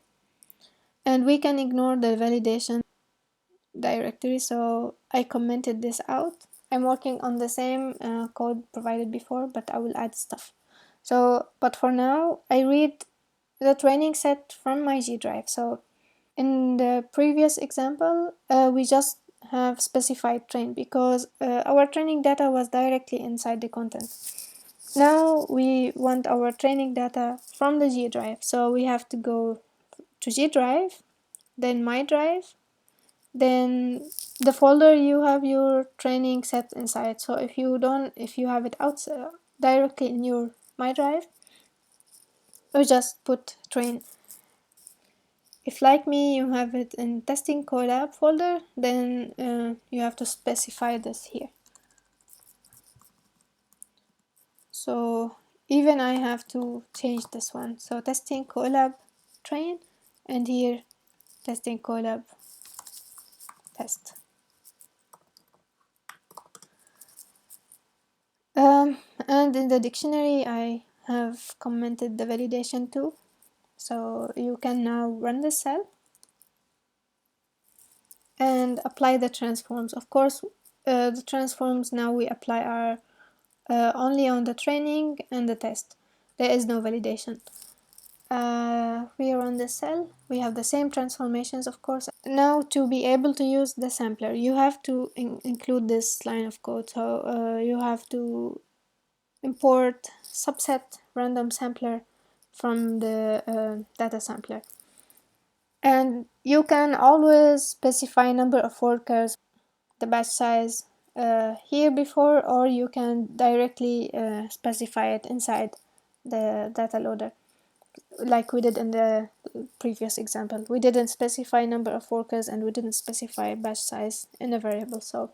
And we can ignore the validation directory, so I commented this out. I'm working on the same code provided before, but I will add stuff. So, but for now, I read the training set from my G Drive. So in the previous example, we just have specified train because our training data was directly inside the content. Now we want our training data from the G Drive, so we have to go to G Drive, then My Drive, then the folder you have your training set inside. So if you have it outside directly in your My Drive, you just put train. If like me you have it in testing collab folder, then you have to specify this here. So even I have to change this one. So testing collab train, and here testing collab test. And in the dictionary I have commented the validation too. So you can now run the cell and apply the transforms. Of course, the transforms now we apply are only on the training and the test. There is no validation. We run the cell. We have the same transformations, of course. Now, to be able to use the sampler, you have to include this line of code. So you have to import subset random sampler from the data sampler. And you can always specify number of workers, the batch size here before, or you can directly specify it inside the data loader, like we did in the previous example. We didn't specify number of workers and we didn't specify batch size in a variable. So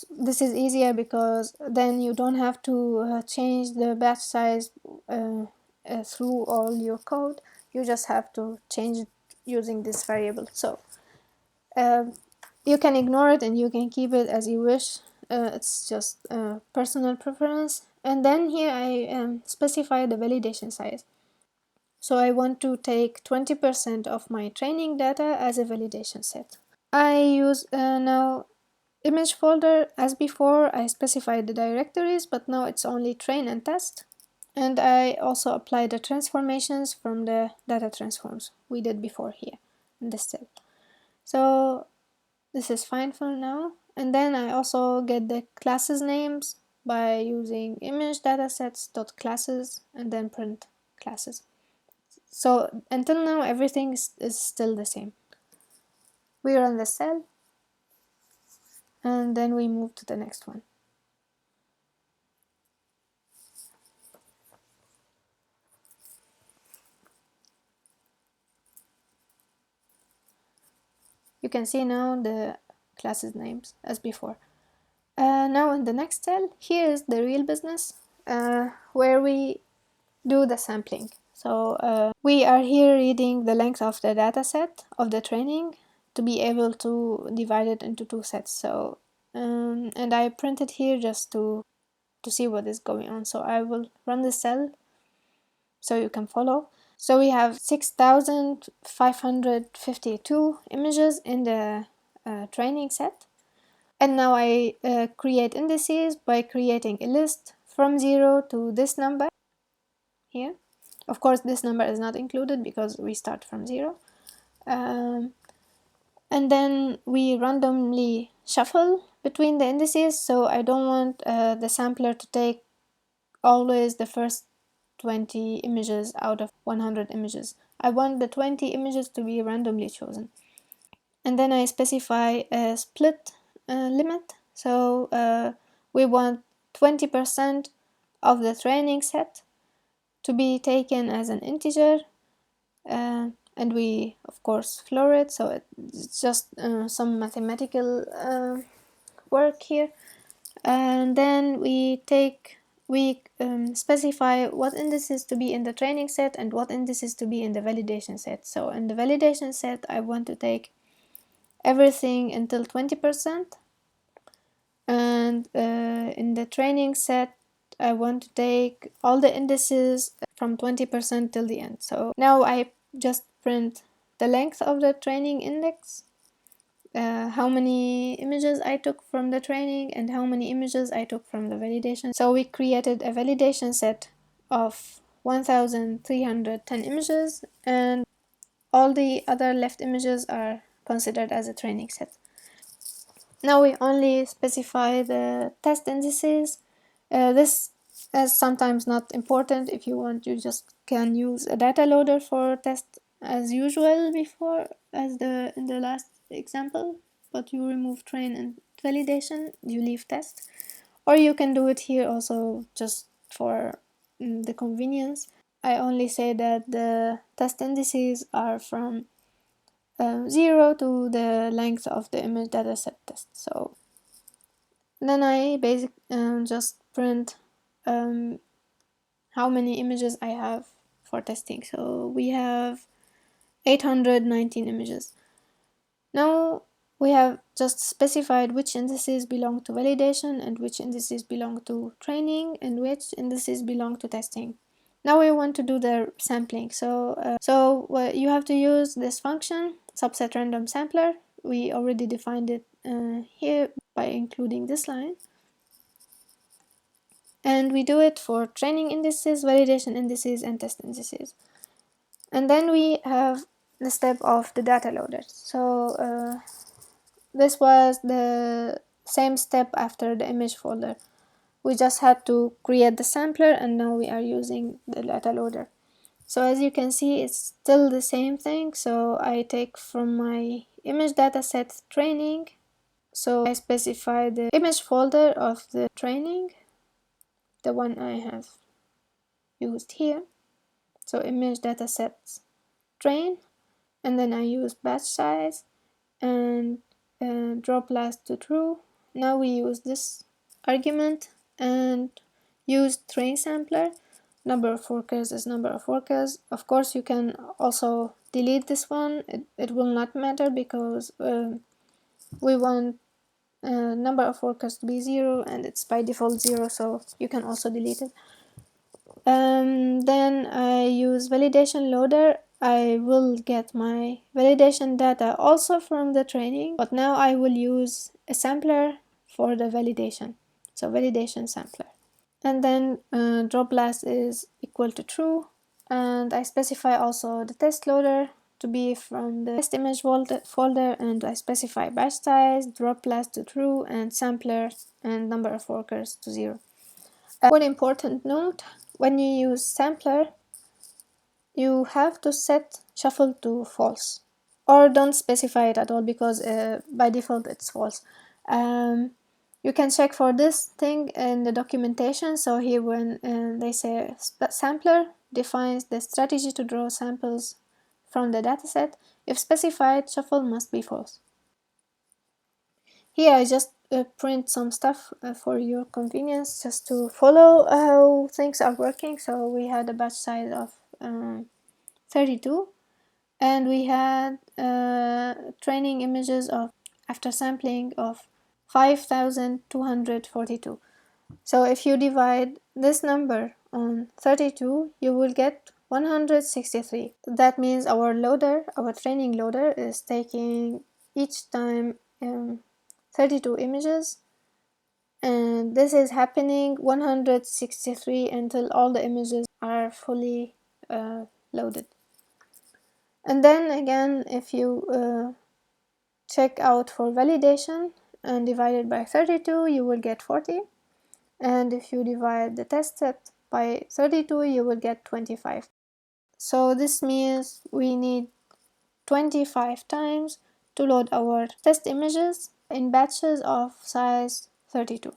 this is easier because then you don't have to change the batch size through all your code. You just have to change it using this variable. So you can ignore it and you can keep it as you wish. It's just personal preference. And then here I specify the validation size. So I want to take 20% of my training data as a validation set. I use now ImageFolder. As before, I specified the directories, but now it's only train and test. And I also apply the transformations from the data transforms we did before here in this cell. So this is fine for now. And then I also get the classes names by using image_datasets.classes and then print classes. So until now everything is still the same. We run the cell and then we move to the next one. You can see now the classes names as before. Now in the next cell, here is the real business where we do the sampling. So we are here reading the length of the data set of the training to be able to divide it into two sets. So and I printed here just to see what is going on. So I will run the cell so you can follow. So we have 6,552 images in the training set. And now I create indices by creating a list from 0 to this number here. Of course, this number is not included because we start from 0. And then we randomly shuffle between the indices. So I don't want the sampler to take always the first 20 images out of 100 images. I want the 20 images to be randomly chosen. And then I specify a split limit. So we want 20% of the training set to be taken as an integer, and we of course floor it, so it's just some mathematical work here. And then we specify what indices to be in the training set and what indices to be in the validation set. So in the validation set I want to take everything until 20%, and in the training set I want to take all the indices from 20% till the end. So now I just print the length of the training index, how many images I took from the training and how many images I took from the validation. So we created a validation set of 1,310 images, and all the other left images are considered as a training set. Now we only specify the test indices. This is sometimes not important. If you want, you just can use a data loader for test as usual before, as in the last example, but you remove train and validation, you leave test. Or you can do it here also just for the convenience. I only say that the test indices are from 0 to the length of the image dataset test. So then I just print how many images I have for testing. So we have 819 images. Now we have just specified which indices belong to validation and which indices belong to training and which indices belong to testing. Now we want to do the sampling. So you have to use this function, subset random sampler. We already defined it here by including this line. And we do it for training indices, validation indices, and test indices. And then we have the step of the data loader. So this was the same step after the image folder. We just had to create the sampler, and now we are using the data loader. So as you can see, it's still the same thing. So I take from my image dataset training. So I specify the image folder of the training, the one I have used here. So image datasets train, and then I use batch size and drop last to true. Now we use this argument and use train sampler. Number of workers is number of workers. Of course, you can also delete this one. It will not matter because we want number of workers to be 0 and it's by default 0, so you can also delete it. Then I use validation loader. I will get my validation data also from the training, but now I will use a sampler for the validation. So validation sampler. And then drop last is equal to true. And I specify also the test loader to be from the test image folder, and I specify batch size, drop last to true, and sampler and number of workers to 0. One important note, when you use sampler, you have to set shuffle to false, or don't specify it at all because by default it's false. You can check for this thing in the documentation. So here when they say sampler defines the strategy to draw samples from the dataset, if specified, shuffle must be false. Here I just print some stuff for your convenience, just to follow how things are working. So we had a batch size of 32, and we had training images of, after sampling, of 5242. So if you divide this number on 32, you will get 163. That means our loader, our training loader, is taking each time 32 images, and this is happening 163 until all the images are fully loaded. And then again, if you check out for validation and divide it by 32, you will get 40. And if you divide the test set by 32, you will get 25. So this means we need 25 times to load our test images in batches of size 32.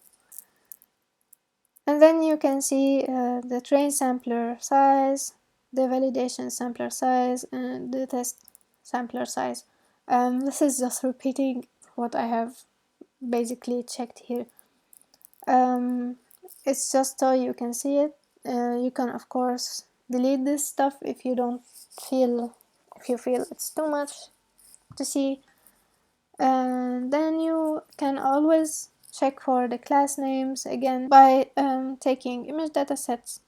And then you can see the train sampler size, the validation sampler size, and the test sampler size. This is just repeating what I have basically checked here. It's just so you can see it. You can of course delete this stuff if you feel it's too much to see. Then you can always check for the class names again by taking image datasets,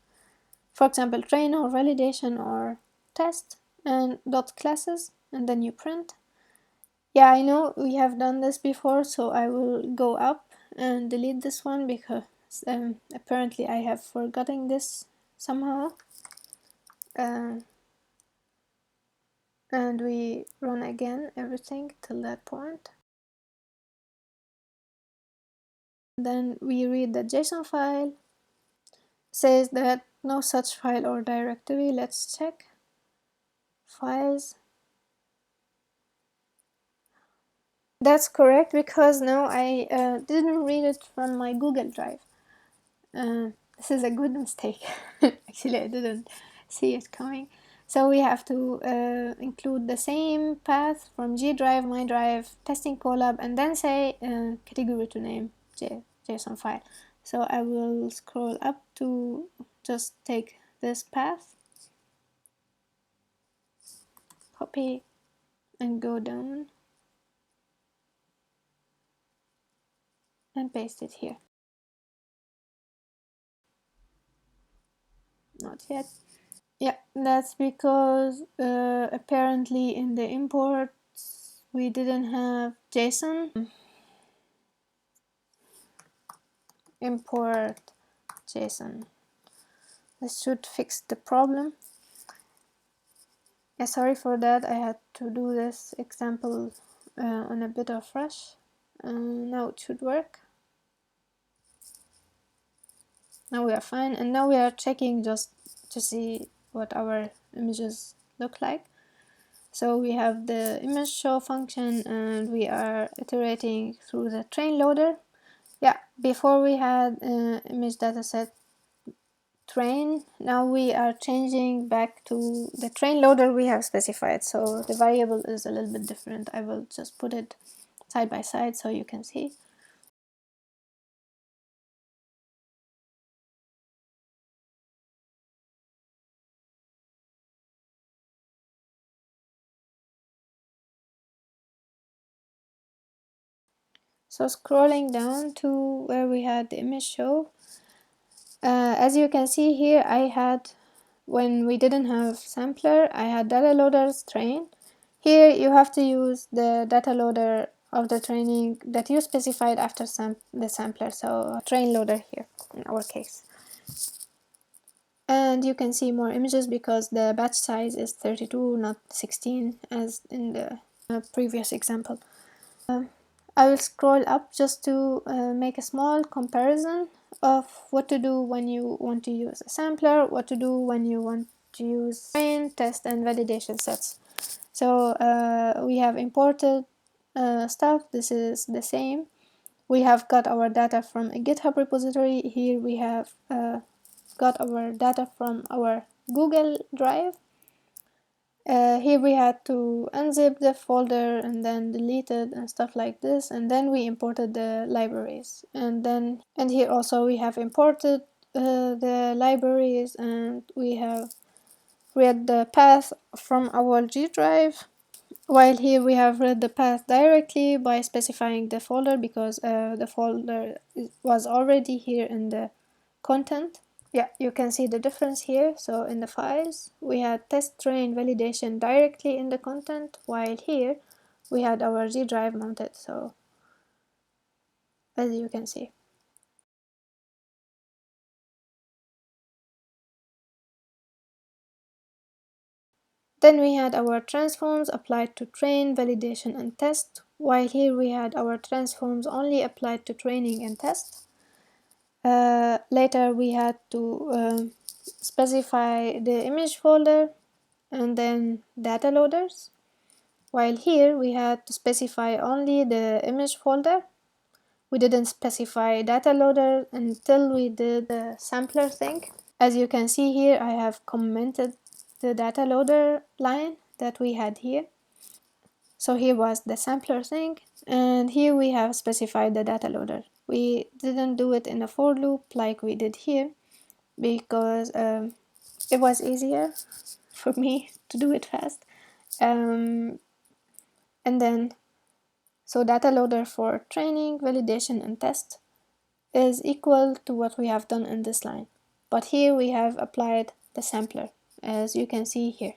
for example train or validation or test, and dot classes, and then you print. Yeah, I know we have done this before, so I will go up and delete this one because apparently I have forgotten this somehow. And we run again everything till that point. Then we read the JSON file. Says that no such file or directory. Let's check files. That's correct, because now I didn't read it from my Google Drive. This is a good mistake. Actually, I didn't see it coming. So we have to include the same path from G drive, my drive, testing collab, and then say category to name JSON file. So I will scroll up to just take this path, copy, and go down and paste it here. Not yet. Yeah, that's because apparently in the imports we didn't have JSON. Import JSON. This should fix the problem. Yeah, sorry for that. I had to do this example on a bit of rush. Now it should work. Now we are fine, and now we are checking just to see what our images look like. So we have the image show function, and we are iterating through the train loader. Yeah, before we had image dataset train. Now we are changing back to the train loader we have specified, so the variable is a little bit different. I will just put it side by side so you can see. So scrolling down to where we had the image show, as you can see here, I had, when we didn't have sampler, I had data loaders train. Here you have to use the data loader of the training that you specified after the sampler, so train loader here in our case. And you can see more images because the batch size is 32, not 16 as in the previous example. I will scroll up just to make a small comparison of what to do when you want to use a sampler, what to do when you want to use train, test, and validation sets. So we have imported stuff. This is the same. We have got our data from a GitHub repository. Here we have got our data from our Google Drive. Here we had to unzip the folder and then delete it and stuff like this, and then we imported the libraries, and here also we have imported the libraries, and we have read the path from our G drive, while here we have read the path directly by specifying the folder because the folder was already here in the content. Yeah, you can see the difference here. So in the files, we had test train validation directly in the content, while here we had our G drive mounted, so as you can see. Then we had our transforms applied to train, validation, and test, while here we had our transforms only applied to training and test. Later we had to specify the image folder and then data loaders, while here we had to specify only the image folder. We didn't specify data loader until we did the sampler thing. As you can see here, I have commented the data loader line that we had here. So here was the sampler thing, and here we have specified the data loader. We didn't do it in a for loop like we did here because it was easier for me to do it fast. And then, so data loader for training, validation, and test is equal to what we have done in this line. But here we have applied the sampler, as you can see here.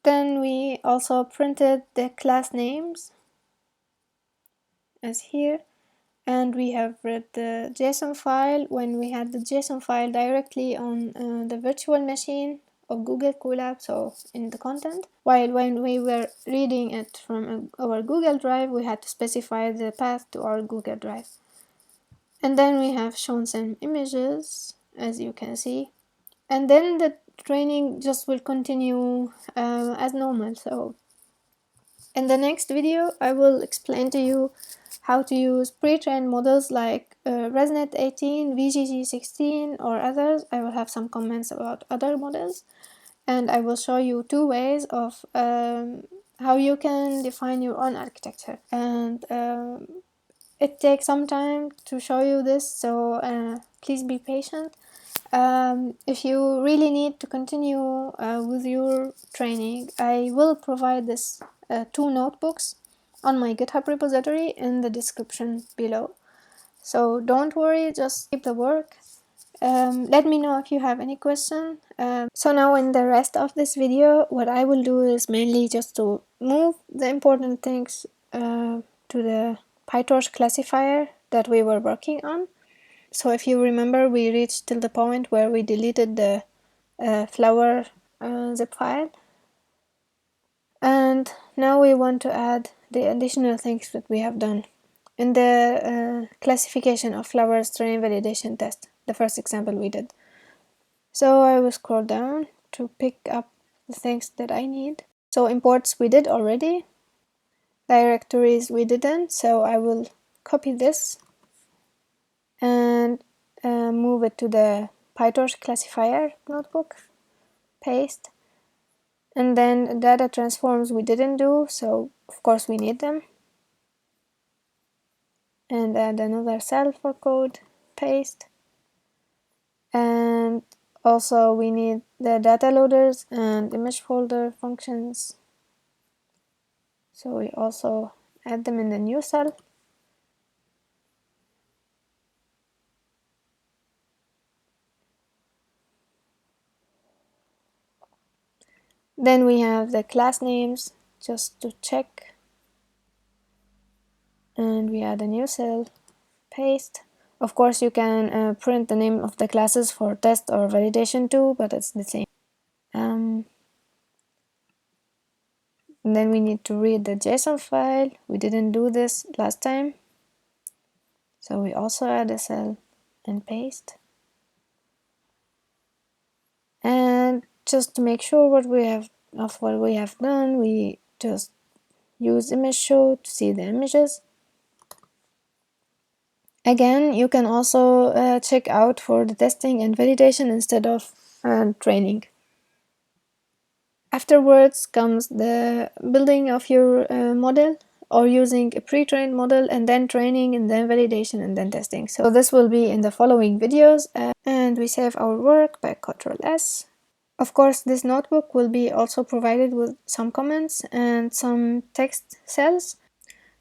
Then we also printed the class names, as here, and we have read the JSON file when we had the JSON file directly on the virtual machine of Google Colab, so in the content, while when we were reading it from our Google Drive, we had to specify the path to our Google Drive. And then we have shown some images, as you can see, and then the training just will continue as normal. So In the next video, I will explain to you how to use pre-trained models like ResNet 18, VGG 16 or others. I will have some comments about other models, and I will show you two ways of how you can define your own architecture. And it takes some time to show you this, so please be patient. If you really need to continue with your training, I will provide this two notebooks on my GitHub repository in the description below. So don't worry, just keep the work. Let me know if you have any question. So now in the rest of this video, what I will do is mainly just to move the important things to the PyTorch classifier that we were working on. So if you remember, we reached till the point where we deleted the flower zip file. And now we want to add the additional things that we have done in the classification of flowers terrain validation test, the first example we did. So I will scroll down to pick up the things that I need. So imports we did already, directories we didn't, so I will copy this and move it to the PyTorch classifier notebook, paste, and then data transforms we didn't do, so of course we need them, and add another cell for code, paste, and also we need the data loaders and image folder functions, so we also add them in the new cell. Then we have the class names, just to check, and we add a new cell, paste. Of course you can print the name of the classes for test or validation too, but it's the same. Then we need to read the JSON file. We didn't do this last time, so we also add a cell and paste. And just to make sure what we have done, we just use image show to see the images. Again, you can also check out for the testing and validation instead of training. Afterwards comes the building of your model, or using a pre-trained model and then training and then validation and then testing. So this will be in the following videos, and we save our work by Ctrl+S. Of course, this notebook will be also provided with some comments and some text cells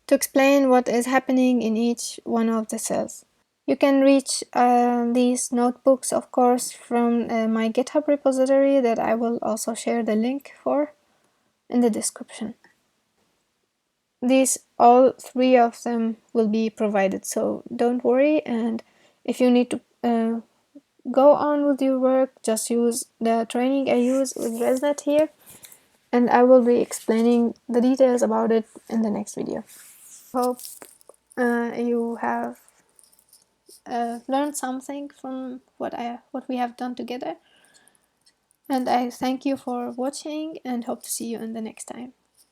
to explain what is happening in each one of the cells. You can reach these notebooks, of course, from my GitHub repository that I will also share the link for in the description. All three of them will be provided, so don't worry, and if you need to go on with your work, just use the training I use with ResNet here, and I will be explaining the details about it in the next video. Hope you have learned something from what we have done together, and I thank you for watching and hope to see you in the next time.